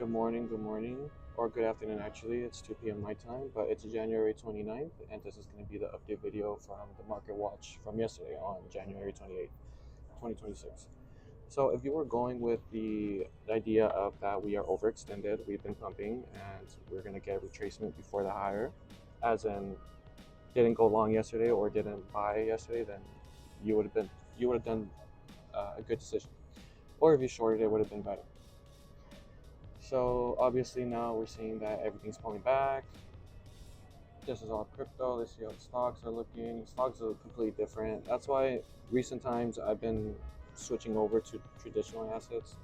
good morning, or good afternoon actually. It's 2 p.m. my time, but it's January 29th, and this is going to be the update video from the market watch from yesterday on January 28th, 2026. So if you were going with the idea of that we are overextended, we've been pumping, and we're going to get retracement before the higher, as in didn't go long yesterday or didn't buy yesterday, then you would have done a good decision. Or if you shorted, it would have been better. So obviously now we're seeing that everything's pulling back. This is all crypto. Let's see how the stocks are looking. Stocks are completely different. That's why recent times I've been switching over to traditional assets.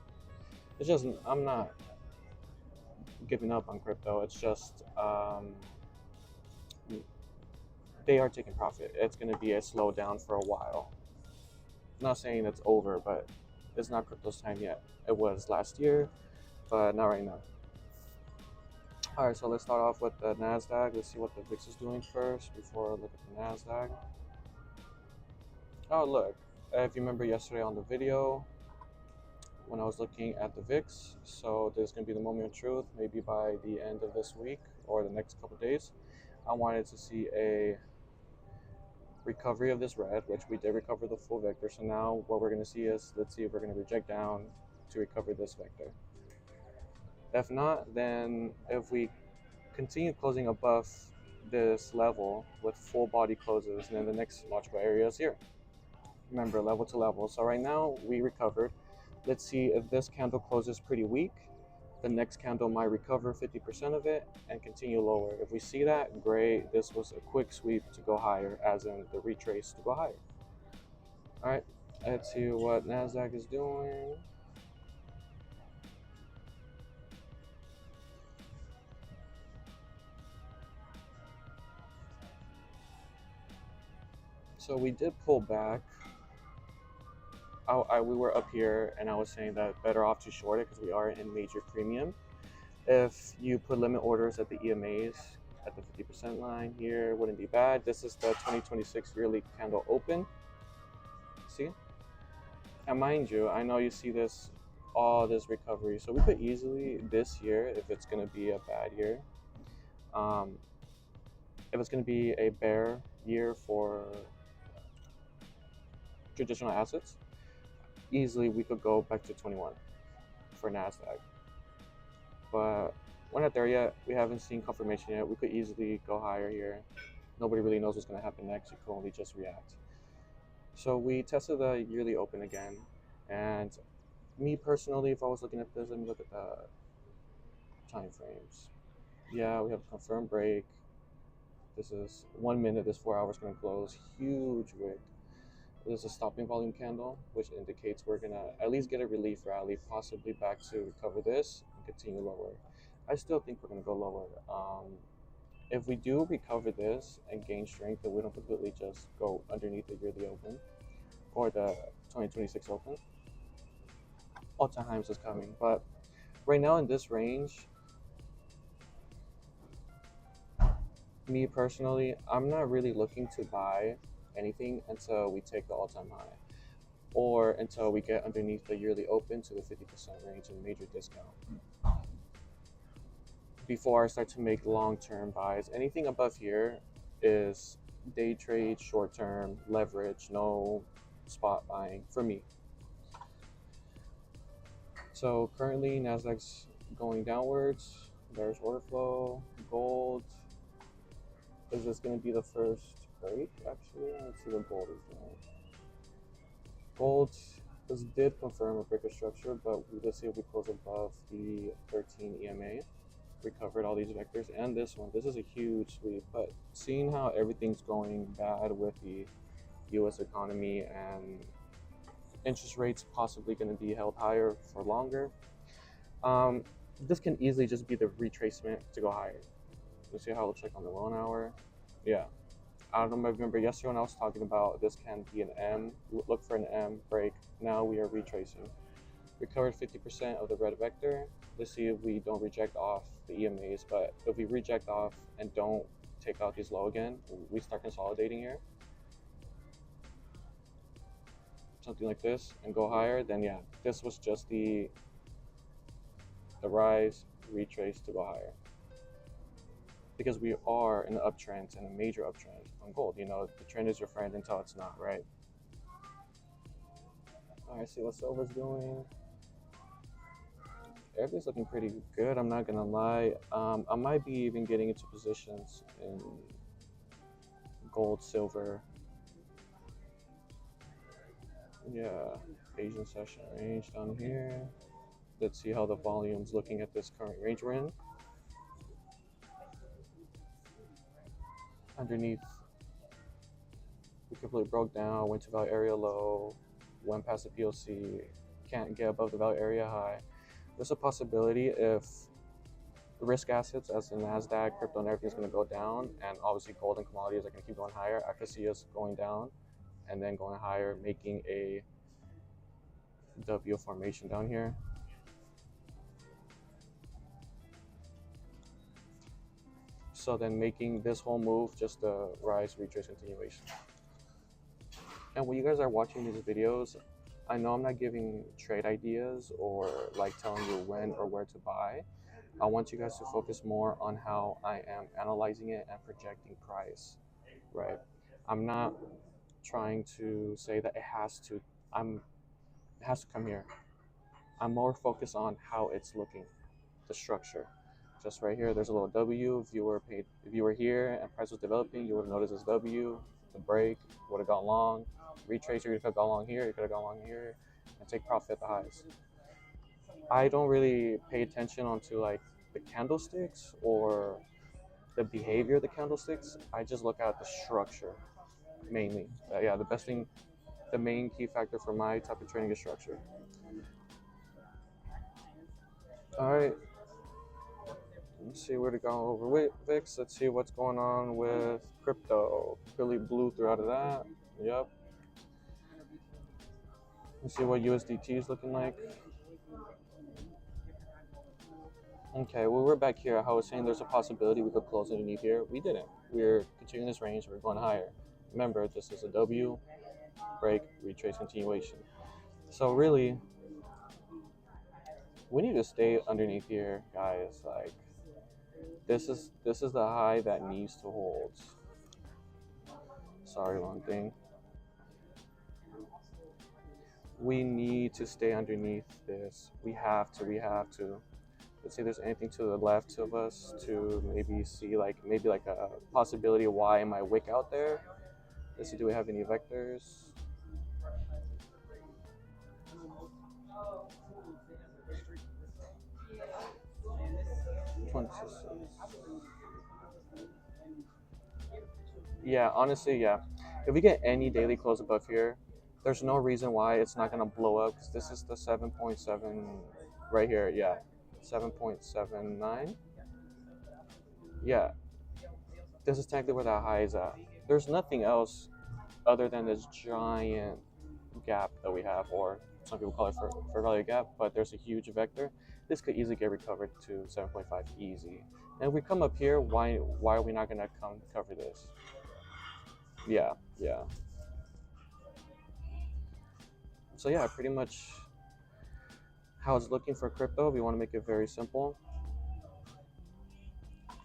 It's just I'm not giving up on crypto. It's just they are taking profit. It's going to be a slowdown for a while. Not saying it's over, but it's not crypto's time yet. It was last year, but not right now. All right, so let's start off with the NASDAQ. Let's see what the VIX is doing first before I look at the NASDAQ. Oh, look, if you remember yesterday on the video when I was looking at the VIX, so there's going to be the moment of truth, maybe by the end of this week or the next couple days. I wanted to see a recovery of this red, which we did recover the full vector. So now what we're going to see is, let's see if we're going to reject down to recover this vector. If not, then if we continue closing above this level with full body closes, and then the next logical area is here. Remember, level to level. So right now we recovered. Let's see if this candle closes pretty weak. The next candle might recover 50% of it and continue lower. If we see that, great. This was a quick sweep to go higher, as in the retrace to go higher. All right, let's see what NASDAQ is doing. So we did pull back. We were up here and I was saying that better off to short it because we are in major premium. If you put limit orders at the EMAs at the 50% line here, wouldn't be bad. This is the 2026 yearly candle open. See? And mind you, I know you see this, all this recovery. So we could easily this year, if it's going to be a bad year, if it's going to be a bear year for traditional assets, easily we could go back to 21 for NASDAQ. But we're not there yet. We haven't seen confirmation yet. We could easily go higher here. Nobody really knows what's going to happen next. You can only just react. So we tested the yearly open again. And me personally, if I was looking at this, let me look at the time frames. Yeah, we have a confirmed break. This is 1 minute. This 4 hours going to close. Huge wick. There's a stopping volume candle, which indicates we're going to at least get a relief rally, possibly back to recover this and continue lower. I still think we're going to go lower. If we do recover this and gain strength, then we don't completely just go underneath the yearly open or the 2026 open. All-time highs is coming. But right now in this range, me personally, I'm not really looking to buy anything until we take the all-time high or until we get underneath the yearly open to the 50% range and major discount before I start to make long-term buys. Anything above here is day trade, short-term, leverage, no spot buying for me. So currently NASDAQ's going downwards. There's order flow, gold. Is this going to be the first break? Actually, let's see what gold is doing. Gold did confirm a breaker structure, but let's see if we close above the 13 EMA. Recovered all these vectors and this one. This is a huge sweep, but seeing how everything's going bad with the US economy and interest rates possibly going to be held higher for longer, this can easily just be the retracement to go higher. Let's see how it looks like on the 1 hour. Yeah, I don't know if you remember yesterday when I was talking about this can be an M. Look for an M break. Now we are retracing. Recovered 50% of the red vector. Let's see if we don't reject off the EMAs, but if we reject off and don't take out these low again, we start consolidating here. Something like this and go higher, then yeah, this was just the the rise, retrace to go higher. Because we are in an uptrend and a major uptrend on gold. You know, the trend is your friend until it's not, right? All right, see what silver's doing. Everything's looking pretty good. I'm not gonna lie. I might be even getting into positions in gold, silver. Yeah, Asian session range down here. Let's see how the volume's looking at this current range we're in. Underneath, we completely broke down, went to value area low, went past the POC, can't get above the value area high. There's a possibility if risk assets as the Nasdaq, crypto, and everything's going to go down, and obviously gold and commodities are going to keep going higher. I could see us going down and then going higher, making a W formation down here. So then making this whole move just a rise, retrace, continuation. And when you guys are watching these videos, I know I'm not giving trade ideas or like telling you when or where to buy. I want you guys to focus more on how I am analyzing it and projecting price, right? I'm not trying to say that it has to come here. I'm more focused on how it's looking, the structure. Just right here, there's a little W. If you were here and price was developing, you would have noticed this W, the break, would have gone long. Retracer, you could have gone long here, you could have gone long here, and take profit at the highs. I don't really pay attention onto like the candlesticks or the behavior of the candlesticks. I just look at the structure mainly. Yeah, the main key factor for my type of trading is structure. All right, let's see where to go over with VIX. Let's see what's going on with crypto. Really blew through out of that. Yep. Let's see what USDT is looking like. Okay, well, we're back here. I was saying there's a possibility we could close underneath here. We didn't. We're continuing this range. We're going higher. Remember, this is a W, break, retrace, continuation. So really, we need to stay underneath here, guys. Like, this is the high that needs to hold. Sorry, long thing. We need to stay underneath this. We have to. Let's see if there's anything to the left of us to maybe see maybe a possibility of why am I wick out there. Let's see, do we have any vectors? Yeah, honestly, yeah. If we get any daily close above here, there's no reason why it's not gonna blow up. Cause this is the 7.7 right here. Yeah, 7.79. Yeah, this is technically where that high is at. There's nothing else other than this giant gap that we have, or some people call it fair value gap, but there's a huge vector. This could easily get recovered to 7.5 easy. And if we come up here, why are we not gonna come cover this? Yeah, yeah. So yeah, pretty much how it's looking for crypto. We want to make it very simple.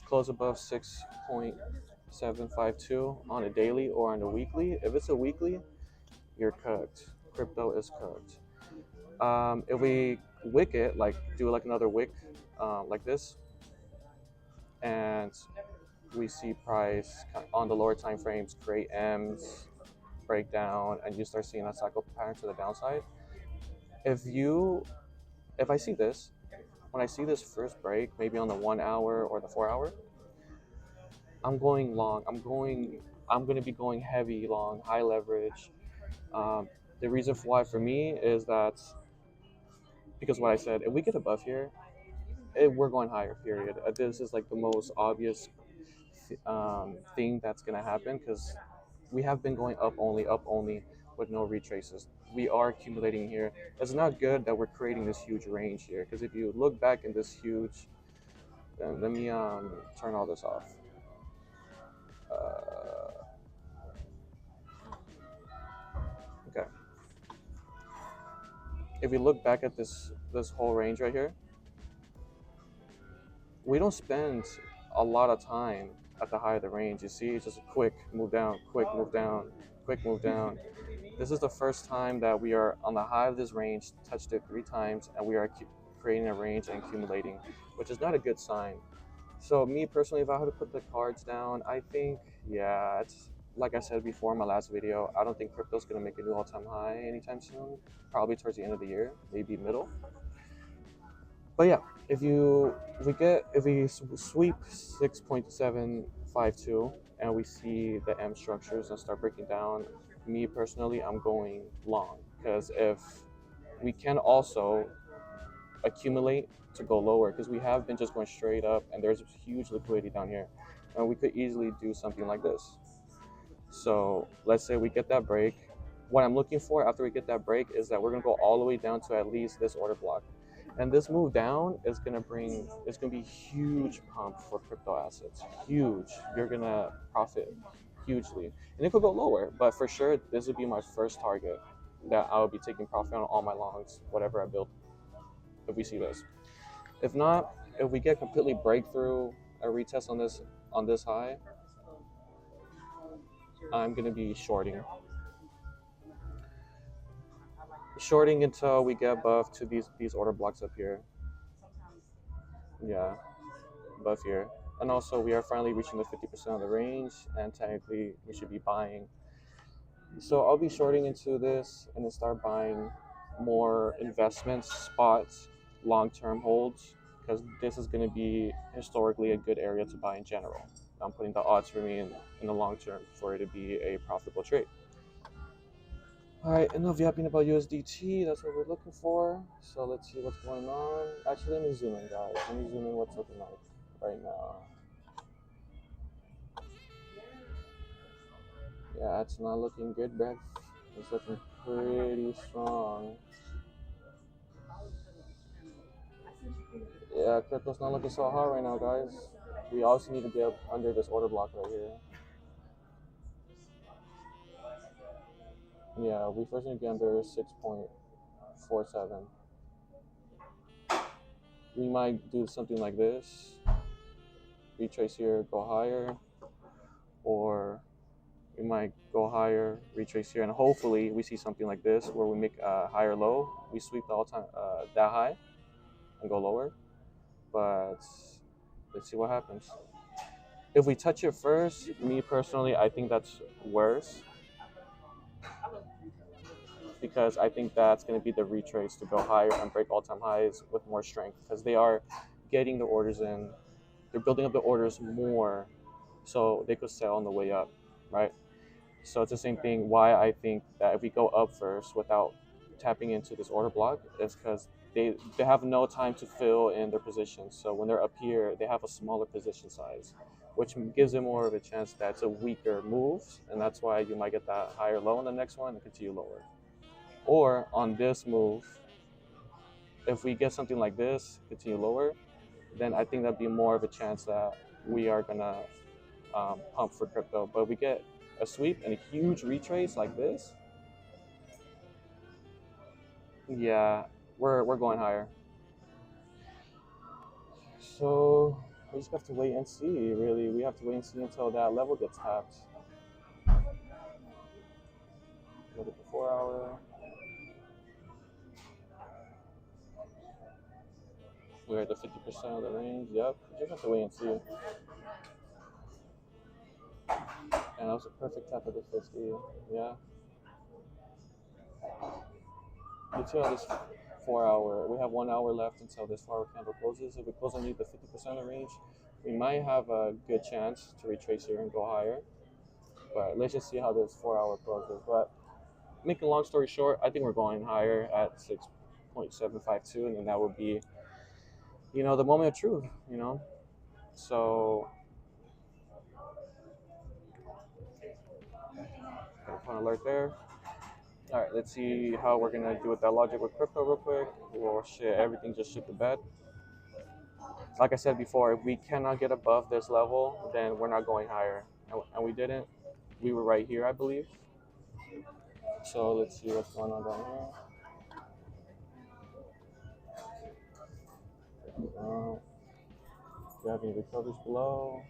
Close above 6.752 on a daily or on a weekly. If it's a weekly, you're cooked. Crypto is cooked. If we wick it, like do like another wick like this, and we see price on the lower time frames create M's, break down, and you start seeing a cycle pattern to the downside. If I see this, when I see this first break, maybe on the 1 hour or the 4 hour, I'm going long. I'm going to be going heavy long, high leverage. The reason why for me is that because what I said, if we get above here, we're going higher. Period. This is like the most obvious thing that's going to happen because we have been going up only with no retraces. We are accumulating here. It's not good that we're creating this huge range here because if you look back in this huge, let me turn all this off. Okay. If you look back at this whole range right here, we don't spend a lot of time at the high of the range. You see, it's just a quick move down, quick move down, quick move down. This is the first time that we are on the high of this range, touched it 3 times, and we are creating a range and accumulating, which is not a good sign. So me personally, if I had to put the cards down, I think, yeah, it's like I said before in my last video, I don't think crypto's gonna make a new all-time high anytime soon. Probably towards the end of the year, maybe middle. But yeah, if we sweep 6.752 and we see the M structures and start breaking down, me personally, I'm going long because if we can also accumulate to go lower because we have been just going straight up and there's huge liquidity down here, and we could easily do something like this. So let's say we get that break. What I'm looking for after we get that break is that we're gonna go all the way down to at least this order block. And this move down is it's gonna be huge pump for crypto assets. Huge. You're gonna profit hugely. And it could go lower, but for sure this would be my first target that I would be taking profit on all my longs, whatever I build, if we see this. If not, if we get completely breakthrough a retest on this high, I'm gonna be shorting until we get above to these order blocks up here. Yeah, above here. And also we are finally reaching the 50% of the range, and technically we should be buying. So I'll be shorting into this and then start buying more investments, spots, long-term holds, because this is going to be historically a good area to buy in general. I'm putting the odds for me in the long term for it to be a profitable trade. All right, enough yapping about USDT. That's what we're looking for. So let's see what's going on. Actually, let me zoom in, guys. Let me zoom in what's looking like right now. Yeah, it's not looking good, Brad. It's looking pretty strong. Yeah, crypto's not looking so hot right now, guys. We also need to get under this order block right here. Yeah, we first need to get under 6.47. We might do something like this. Retrace here, go higher, or we might go higher, retrace here, and hopefully we see something like this where we make a higher low. We sweep the all-time that high and go lower. But let's see what happens. If we touch it first, me personally, I think that's worse because I think that's going to be the retrace to go higher and break all-time highs with more strength because they are getting the orders in. They're building up the orders more so they could sell on the way up, right? So it's the same thing why I think that if we go up first without tapping into this order block is because they have no time to fill in their positions. So when they're up here, they have a smaller position size, which gives them more of a chance that it's a weaker move, and that's why you might get that higher low on the next one and continue lower. Or on this move, if we get something like this, continue lower, then I think that'd be more of a chance that we are gonna pump for crypto. But we get a sweep and a huge retrace like this, yeah, we're going higher. So we just have to wait and see. Really, we have to wait and see until that level gets tapped. Look at the 4 hour. We're at the 50% of the range. Yep, we just have to wait and see. And that was a perfect tap of the 50. Yeah. You see how this 4 hour, we have 1 hour left until this 4 hour candle closes. If it closes underneath the 50% of the range, we might have a good chance to retrace here and go higher. But let's just see how this 4 hour closes. But making a long story short, I think we're going higher at 6.752, and then that would be, the moment of truth. So, put an alert there. All right, let's see how we're gonna do with that logic with crypto real quick. Well, shit, everything just shit the bed. Like I said before, if we cannot get above this level, then we're not going higher. And we didn't. We were right here, I believe. So let's see what's going on down here. Do you have any recoveries below?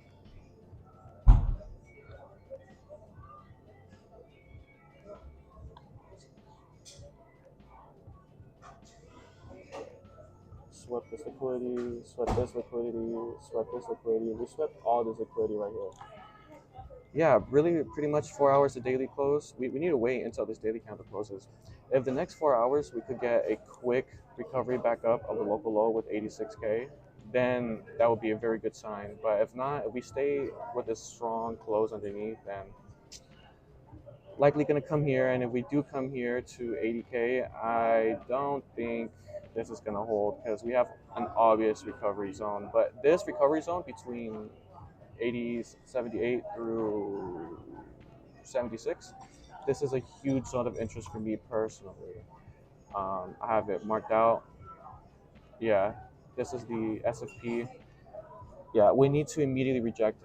Swept this liquidity, swept this liquidity, swept this liquidity. We swept all this liquidity right here. Yeah, really pretty much 4 hours of daily close. We need to wait until this daily candle closes. If the next 4 hours we could get a quick recovery back up of the local low with 86K, then that would be a very good sign. But if not, if we stay with this strong close underneath, then likely going to come here. And if we do come here to 80K, I don't think this is going to hold because we have an obvious recovery zone. But this recovery zone between 80, 78 through 76, this is a huge zone of interest for me personally. I have it marked out. Yeah, this is the SFP. Yeah, we need to immediately reject.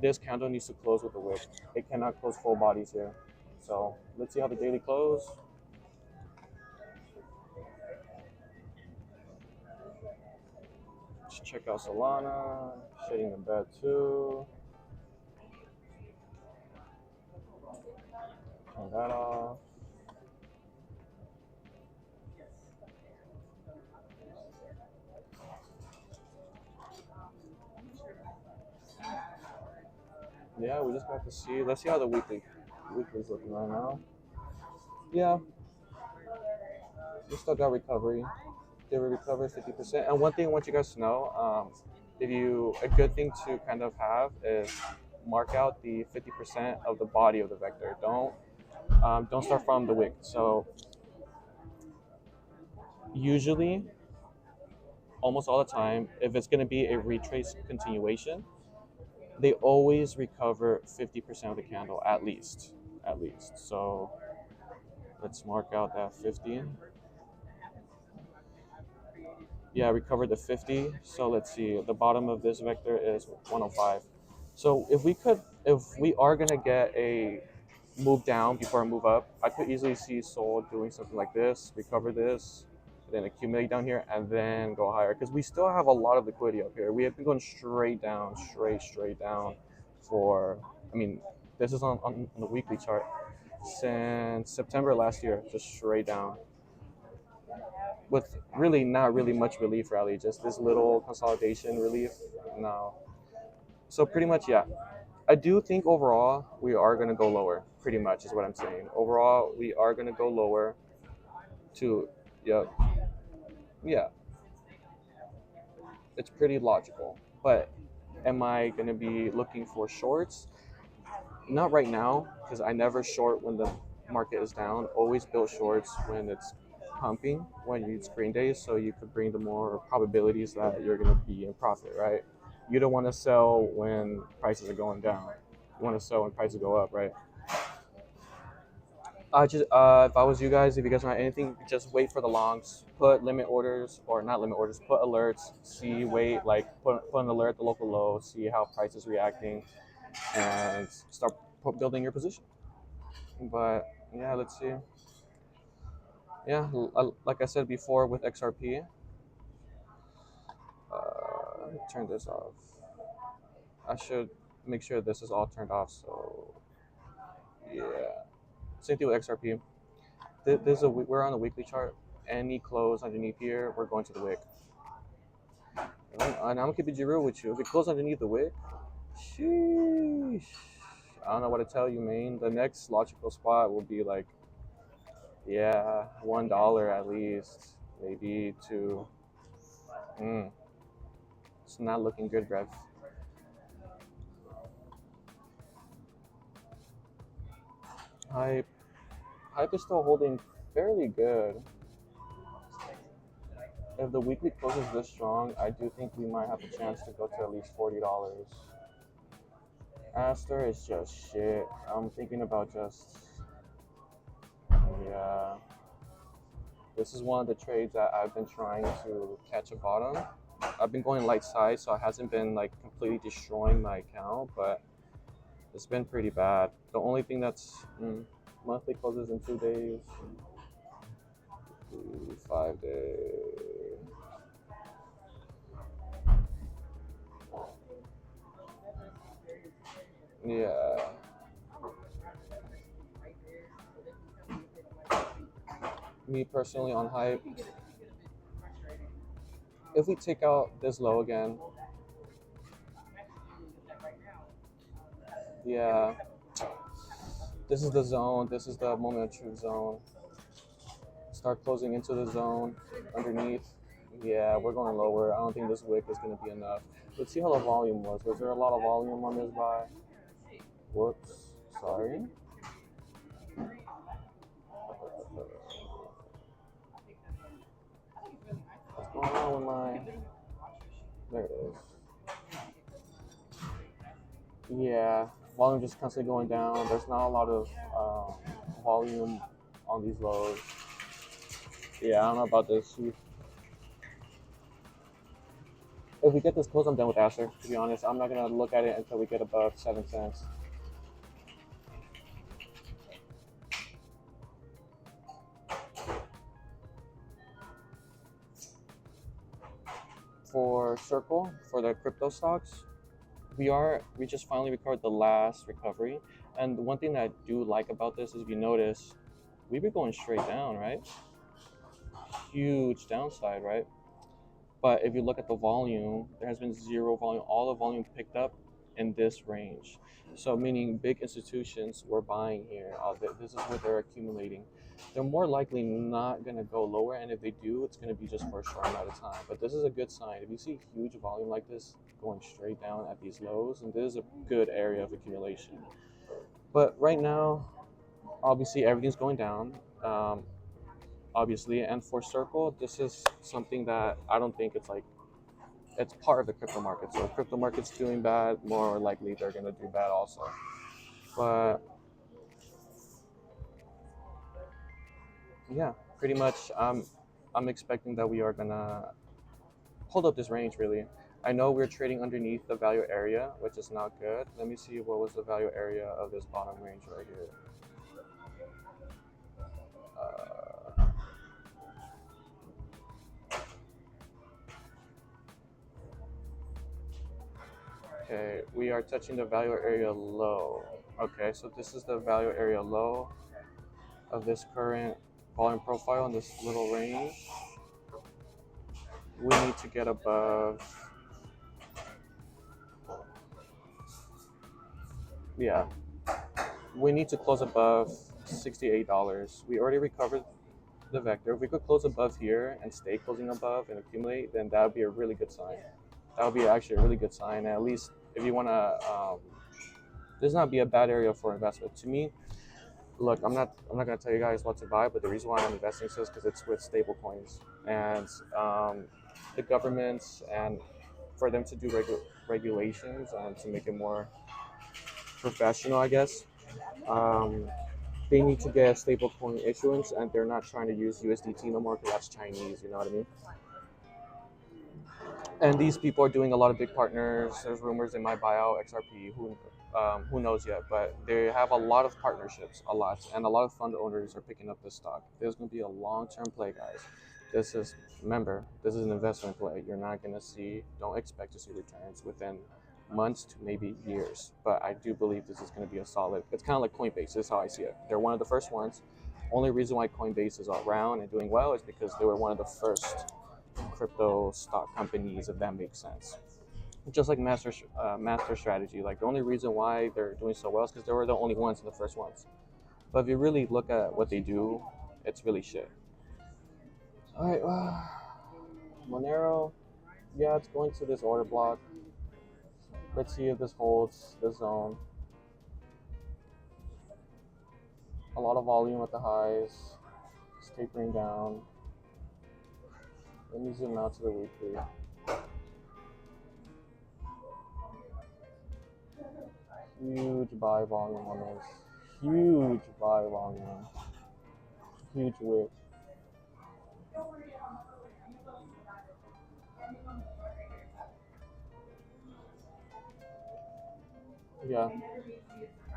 This candle needs to close with a wick. It cannot close full bodies here. So let's see how the daily close. Let's check out Solana, shading the bed too. Turn that off. Yeah, we just got to see. Let's see how the weekly's looking right now. Yeah, we still got recovery. They will recover 50%. And one thing I want you guys to know, a good thing to kind of have is mark out the 50% of the body of the vector. Don't start from the wick. So usually, almost all the time, if it's going to be a retrace continuation, they always recover 50% of the candle at least. At least. So let's mark out that 50. Yeah, recovered the 50. So let's see. The bottom of this vector is 105. So if we are gonna get a move down before I move up, I could easily see Sol doing something like this, recover this, then accumulate down here, and then go higher. Because we still have a lot of liquidity up here. We have been going straight down, straight down for, I mean, this is on the weekly chart since September last year, just straight down with really not really much relief rally, just this little consolidation relief. No. So pretty much, yeah. I do think overall we are going to go lower. Pretty much is what I'm saying. Overall, we are going to go lower to, yeah, yeah. It's pretty logical. But am I going to be looking for shorts? Not right now, because I never short when the market is down. Always build shorts when it's pumping, when you screen days, so you could bring the more probabilities that you're going to be in profit, right? You don't want to sell when prices are going down. You want to sell when prices go up, right? I just if I was you guys, if you guys want anything, just wait for the longs. Put limit orders or not limit orders. Put alerts. See, wait, like put an alert at the local low. See how price is reacting, and start building your position. But yeah, let's see. Yeah, like I said before with XRP, turn this off. I should make sure this is all turned off. So yeah, same thing with XRP. We're on a weekly chart. Any close underneath here, we're going to the wick. And I'm gonna keep it real with you. If it closes underneath the wick, sheesh. I don't know what to tell you, man. The next logical spot will be like, yeah, $1 at least, maybe two. It's not looking good, Brev. Hype, hype is still holding fairly good. If the weekly closes this strong, I do think we might have a chance to go to at least $40. Aster is just shit. I'm thinking about just, yeah. This is one of the trades that I've been trying to catch a bottom. I've been going light side, so it hasn't been like completely destroying my account, but it's been pretty bad. The only thing that's monthly closes in 2 days, 5 days. Yeah. Me personally on hype, if we take out this low again, yeah, this is the zone. This is the moment of truth zone. Start closing into the zone underneath. Yeah, we're going lower. I don't think this wick is going to be enough. Let's see how the volume was. Was there a lot of volume on this buy? Whoops. Sorry. What's going on with my... There it is. Yeah, volume just constantly going down. There's not a lot of volume on these lows. Yeah, I don't know about this. If we get this close, I'm done with Aster. To be honest, I'm not gonna look at it until we get above 7 cents. For Circle, for the crypto stocks, we just finally recovered the last recovery. And one thing that I do like about this is, if you notice, we've been going straight down, right? Huge downside, right? But if you look at the volume, there has been zero volume. All the volume picked up in this range. So meaning big institutions were buying here. This is what they're accumulating. They're more likely not going to go lower, and if they do, it's going to be just for a short amount of time. But this is a good sign. If you see huge volume like this going straight down at these lows, and this is a good area of accumulation. But right now, obviously everything's going down. Obviously, and for Circle, this is something that I don't think it's part of the crypto market. So if crypto market's doing bad, more likely they're gonna do bad also. But yeah, pretty much I'm expecting that we are gonna hold up this range really. I know we're trading underneath the value area, which is not good. Let me see what was the value area of this bottom range right here. Uh, okay, we are touching the value area low. Okay, so this is the value area low of this current volume profile in this little range. We need to get above, yeah, we need to close above $68. We already recovered the vector. If we could close above here and stay closing above and accumulate, then that would be a really good sign. That would be actually a really good sign. And at least if you want to, this not be a bad area for investment. To me, look, I'm not gonna tell you guys what to buy, but the reason why I'm investing is because it's with stable coins and the governments, and for them to do regulations and to make it more professional, I guess. Um, they need to get stable coin issuance, and they're not trying to use USDT no more because that's Chinese. You know what I mean? And these people are doing a lot of big partners. There's rumors they might buy out XRP. Who knows yet? But they have a lot of partnerships, a lot, and a lot of fund owners are picking up this stock. There's going to be a long-term play, guys. Remember, this is an investment play. You're not going to see, don't expect to see returns within months to maybe years. But I do believe this is going to be a solid. It's kind of like Coinbase. This is how I see it. They're one of the first ones. Only reason why Coinbase is around and doing well is because they were one of the first crypto stock companies, if that makes sense. Just like Master Strategy, like the only reason why they're doing so well is because they were the only ones and the first ones. But if you really look at what they do, it's really shit. All right, Monero, yeah, it's going to this order block. Let's see if this holds the zone. A lot of volume at the highs, it's tapering down. Let me zoom out to the weekly. Huge buy volume on this. Huge buy volume. Huge wick. Yeah.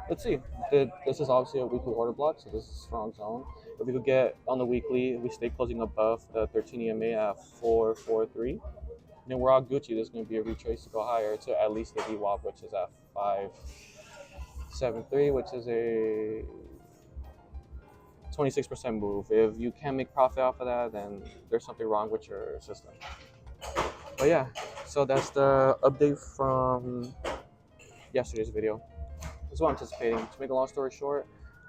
Let's see. This is obviously a weekly order block, so this is a strong zone. If we could get on the weekly, we stay closing above the 13 EMA at 443, then we're all Gucci. There's going to be a retrace to go higher to at least the VWAP, which is at 5. 7.3, which is a 26% move. If you can't make profit off of that, then there's something wrong with your system. But yeah, so that's the update from yesterday's video. That's what I'm anticipating. To make a long story short,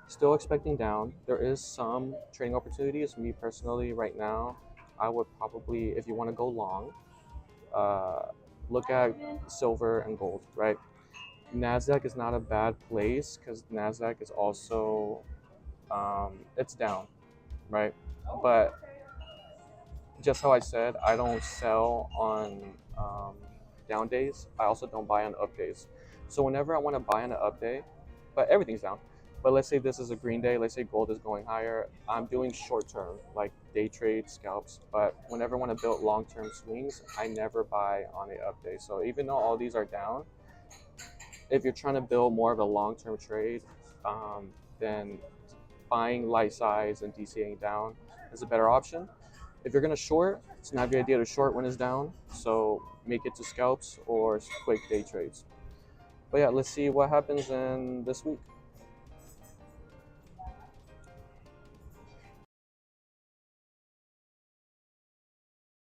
still expecting down. There is some trading opportunities. Me personally, right now, I would probably, if you want to go long, look at silver and gold, right? Nasdaq is not a bad place because Nasdaq is also it's down, right? But just how I said, I don't sell on down days. I also don't buy on up days. So whenever I want to buy on an up day, but everything's down. But let's say this is a green day. Let's say gold is going higher. I'm doing short term, like day trade scalps. But whenever I want to build long term swings, I never buy on a up day. So even though all these are down, if you're trying to build more of a long term trade, then buying light size and DCAing down is a better option. If you're gonna short, it's not a good idea to short when it's down. So make it to scalps or quick day trades. But yeah, let's see what happens in this week.